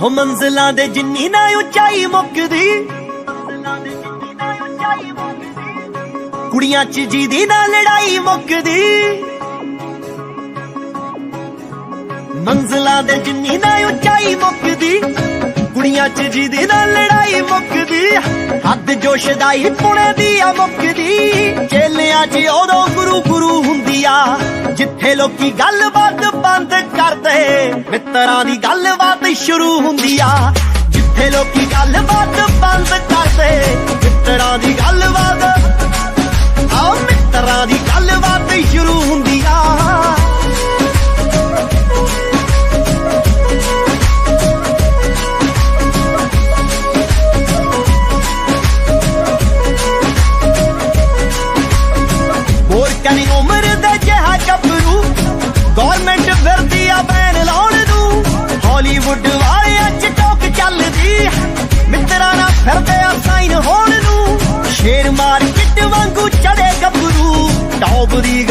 ਹੋ ਮੰਜ਼ਲਾਂ ਦੇ ਜਿੰਨੀ ਨਾ ਉਚਾਈ ਮੁੱਕਦੀ, ਕੁੜੀਆਂ 'ਚ ਜਿਹਦੀ ਨਾ ਲੜਾਈ ਮੁੱਕਦੀ। ਮੰਜ਼ਲਾਂ ਦੇ ਜਿੰਨੀ ਨਾ ਉਚਾਈ ਮੁੱਕਦੀ, ਕੁੜੀਆਂ 'ਚ ਜਿਹਦੀ ਨਾ ਲੜਾਈ ਮੁੱਕਦੀ। ਹੱਦ ਜੋਸ਼ ਦਾ ਹੀ ਪੁਣੇ ਦੀ ਆ ਮੁੱਕਦੀ। ਚੇਲਿਆਂ 'ਚ ਉਦੋਂ ਗੁਰੂ ਗੁਰੂ ਹੁੰਦੀ ਆ, ਜਿੱਥੇ ਲੋਕੀ ਗੱਲਬਾਤ ਬੰਦ ਕਰਦੇ, ਮਿੱਤਰਾਂ ਦੀ ਗੱਲਬਾਤ ਸ਼ੁਰੂ ਹੁੰਦੀ ਆ। ਜਿੱਥੇ ਲੋਕੀ ਗੱਲਬਾਤ ਬੰਦ ਕਰਦੇ, ਮਿੱਤਰਾਂ ਦੀ ਗੱਲਬਾਤ, ਆਓ ਮਿੱਤਰਾਂ ਦੀ ਗੱਲਬਾਤ ਸ਼ੁਰੂ ਹੁੰਦੀ ਆ। ਹੋਰ ਕਨੀ ਉਮਰ ਦੇ ਜਿਹਾ ਗੱਭਰੂ, ਗੌਰਮੈਂਟ ਫਿਰਦੀ ਆ ਬੈਨ ਲਾਉਣ ਨੂੰ। ਹਾਲੀਵੁੱਡ ਵਾਲਿਆਂ 'ਚ ਟੋਕ ਚੱਲਦੀ, ਮਿੱਤਰਾਂ ਨਾਲ ਫਿਰਦੇ ਆ ਸਾਈਨ ਹੋਣ ਨੂੰ। ਸ਼ੇਰ ਮਾਰਕੀਟ ਵਾਂਗੂ ਚੜੇ ਗੱਭਰੂ, ਟੌਪ ਦੀ